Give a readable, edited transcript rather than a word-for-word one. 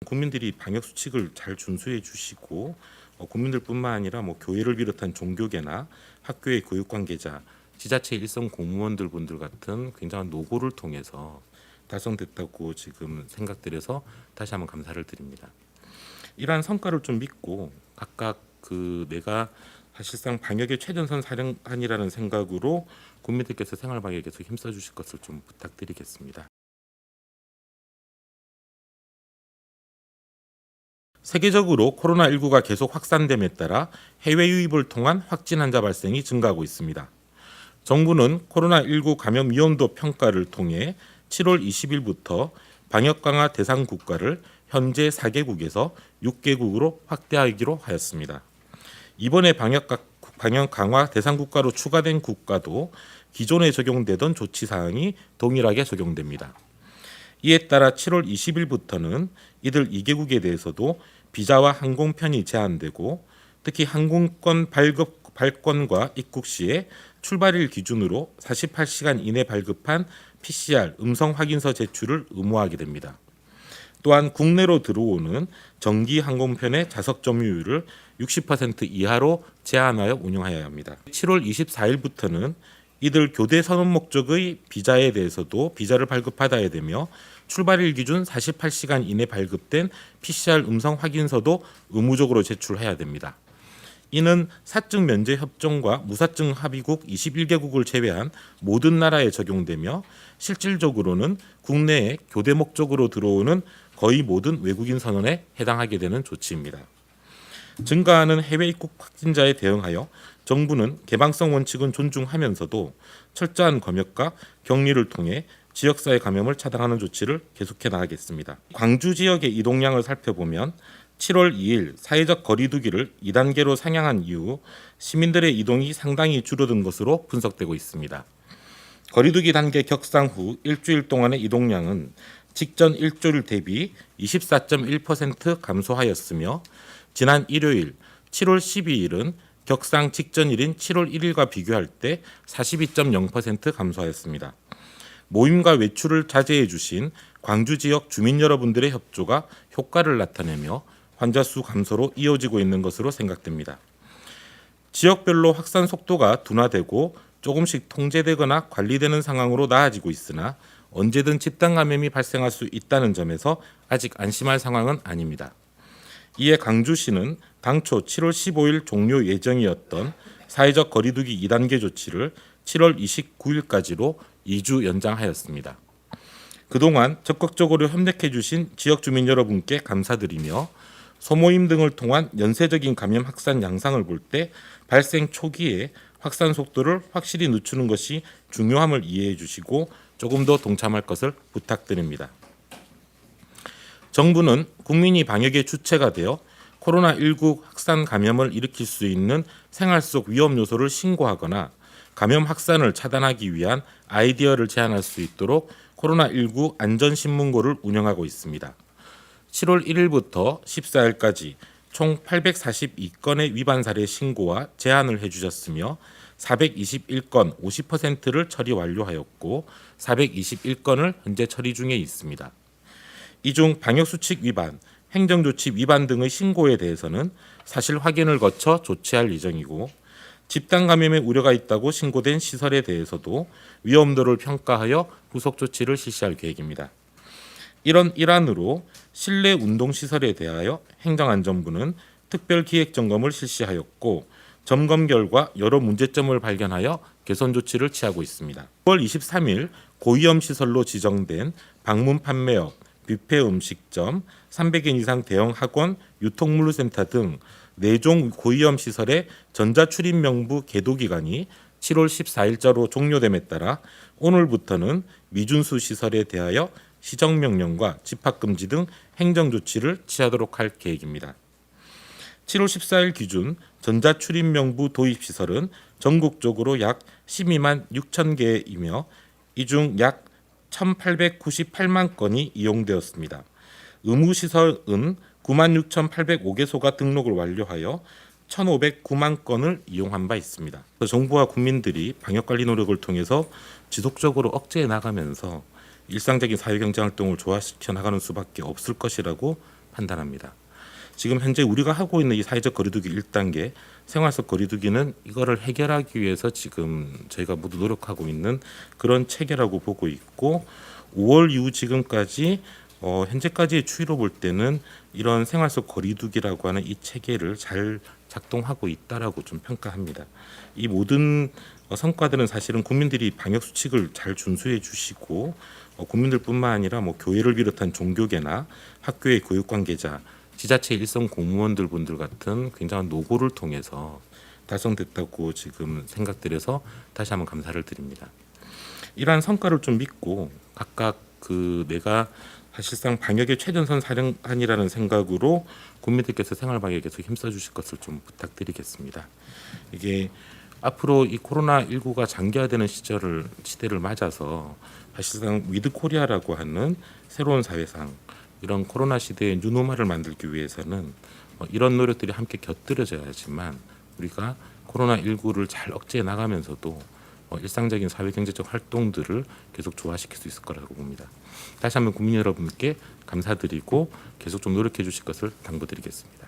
국민들이 방역 수칙을 잘 준수해 주시고 국민들뿐만 아니라 교회를 비롯한 종교계나 학교의 교육 관계자, 지자체 일선 공무원들 분들 같은 굉장한 노고를 통해서 달성됐다고 지금 생각들여서 다시 한번 감사를 드립니다. 이러한 성과를 좀 믿고 각각 내가 사실상 방역의 최전선 사령관이라는 생각으로 국민들께서 생활 방역에 계속 힘써 주실 것을 좀 부탁드리겠습니다. 세계적으로 코로나19가 계속 확산됨에 따라 해외 유입을 통한 확진 환자 발생이 증가하고 있습니다. 정부는 코로나19 감염 위험도 평가를 통해 7월 20일부터 방역 강화 대상 국가를 현재 4개국에서 6개국으로 확대하기로 하였습니다. 이번에 방역 강화 대상 국가로 추가된 국가도 기존에 적용되던 조치 사항이 동일하게 적용됩니다. 이에 따라 7월 20일부터는 이들 2개국에 대해서도 비자와 항공편이 제한되고 특히 항공권 발권과 입국 시에 출발일 기준으로 48시간 이내 발급한 PCR 음성 확인서 제출을 의무화하게 됩니다. 또한 국내로 들어오는 정기 항공편의 좌석 점유율을 60% 이하로 제한하여 운영해야 합니다. 7월 24일부터는 이들 교대 선원 목적의 비자에 대해서도 비자를 발급받아야 되며 출발일 기준 48시간 이내 발급된 PCR 음성 확인서도 의무적으로 제출해야 됩니다. 이는 사증 면제 협정과 무사증 합의국 21개국을 제외한 모든 나라에 적용되며 실질적으로는 국내에 교대 목적으로 들어오는 거의 모든 외국인 선원에 해당하게 되는 조치입니다. 증가하는 해외 입국 확진자에 대응하여 정부는 개방성 원칙은 존중하면서도 철저한 검역과 격리를 통해 지역사회 감염을 차단하는 조치를 계속해 나가겠습니다. 광주 지역의 이동량을 살펴보면 7월 2일 사회적 거리두기를 2단계로 상향한 이후 시민들의 이동이 상당히 줄어든 것으로 분석되고 있습니다. 거리두기 단계 격상 후 일주일 동안의 이동량은 직전 일주일 대비 24.1% 감소하였으며 지난 일요일 7월 12일은 격상 직전일인 7월 1일과 비교할 때 42.0% 감소하였습니다. 모임과 외출을 자제해 주신 광주 지역 주민 여러분들의 협조가 효과를 나타내며 환자 수 감소로 이어지고 있는 것으로 생각됩니다. 지역별로 확산 속도가 둔화되고 조금씩 통제되거나 관리되는 상황으로 나아지고 있으나 언제든 집단 감염이 발생할 수 있다는 점에서 아직 안심할 상황은 아닙니다. 이에 광주시는 당초 7월 15일 종료 예정이었던 사회적 거리두기 2단계 조치를 7월 29일까지로 2주 연장하였습니다. 그동안 적극적으로 협력해 주신 지역 주민 여러분께 감사드리며 소모임 등을 통한 연쇄적인 감염 확산 양상을 볼 때 발생 초기에 확산 속도를 확실히 늦추는 것이 중요함을 이해해 주시고 조금 더 동참할 것을 부탁드립니다. 정부는 국민이 방역의 주체가 되어 코로나19 확산 감염을 일으킬 수 있는 생활 속 위험 요소를 신고하거나 감염 확산을 차단하기 위한 아이디어를 제안할 수 있도록 코로나19 안전신문고를 운영하고 있습니다. 7월 1일부터 14일까지 총 842건의 위반 사례 신고와 제안을 해주셨으며 421건 50%를 처리 완료하였고 421건을 현재 처리 중에 있습니다. 이 중 방역수칙 위반, 행정조치 위반 등의 신고에 대해서는 사실 확인을 거쳐 조치할 예정이고 집단 감염의 우려가 있다고 신고된 시설에 대해서도 위험도를 평가하여 후속 조치를 실시할 계획입니다. 이런 일환으로 실내 운동시설에 대하여 행정안전부는 특별기획점검을 실시하였고 점검 결과 여러 문제점을 발견하여 개선 조치를 취하고 있습니다. 9월 23일 고위험 시설로 지정된 방문 판매업, 뷔페 음식점, 300인 이상 대형 학원, 유통물류센터 등 4종 고위험 시설의 전자출입 명부 계도 기간이 7월 14일자로 종료됨에 따라 오늘부터는 미준수 시설에 대하여 시정명령과 집합금지 등 행정조치를 취하도록 할 계획입니다. 7월 14일 기준 전자출입명부 도입시설은 전국적으로 약 12만 6천 개이며 이 중 약 1,898만 건이 이용되었습니다. 의무시설은 96,805개소가 등록을 완료하여 1,509만 건을 이용한 바 있습니다. 정부와 국민들이 방역관리 노력을 통해서 지속적으로 억제해 나가면서 일상적인 사회경제활동을 조화시켜 나가는 수밖에 없을 것이라고 판단합니다. 지금 현재 우리가 하고 있는 이 사회적 거리두기 1단계 생활 속 거리두기는 이거를 해결하기 위해서 지금 저희가 모두 노력하고 있는 그런 체계라고 보고 있고 5월 이후 지금까지 현재까지의 추이로 볼 때는 이런 생활 속 거리두기라고 하는 이 체계를 잘 작동하고 있다라고 좀 평가합니다. 이 모든 성과들은 사실은 국민들이 방역 수칙을 잘 준수해 주시고 국민들뿐만 아니라 뭐 교회를 비롯한 종교계나 학교의 교육 관계자, 지자체 일선 공무원들 분들 같은 굉장한 노고를 통해서 달성됐다고 지금 생각들해서 다시 한번 감사를 드립니다. 이러한 성과를 좀 믿고 각각 내가 사실상 방역의 최전선 사령관이라는 생각으로 국민들께서 생활 방역에 계속 힘써 주실 것을 좀 부탁드리겠습니다. 이게 앞으로 이 코로나19가 장기화되는 시대를 맞아서 사실상 위드 코리아라고 하는 새로운 사회상 이런 코로나 시대의 뉴노멀을 만들기 위해서는 이런 노력들이 함께 곁들여져야지만 우리가 코로나19를 잘 억제해 나가면서도 일상적인 사회 경제적 활동들을 계속 조화시킬 수 있을 거라고 봅니다. 다시 한번 국민 여러분께 감사드리고 계속 좀 노력해 주실 것을 당부드리겠습니다.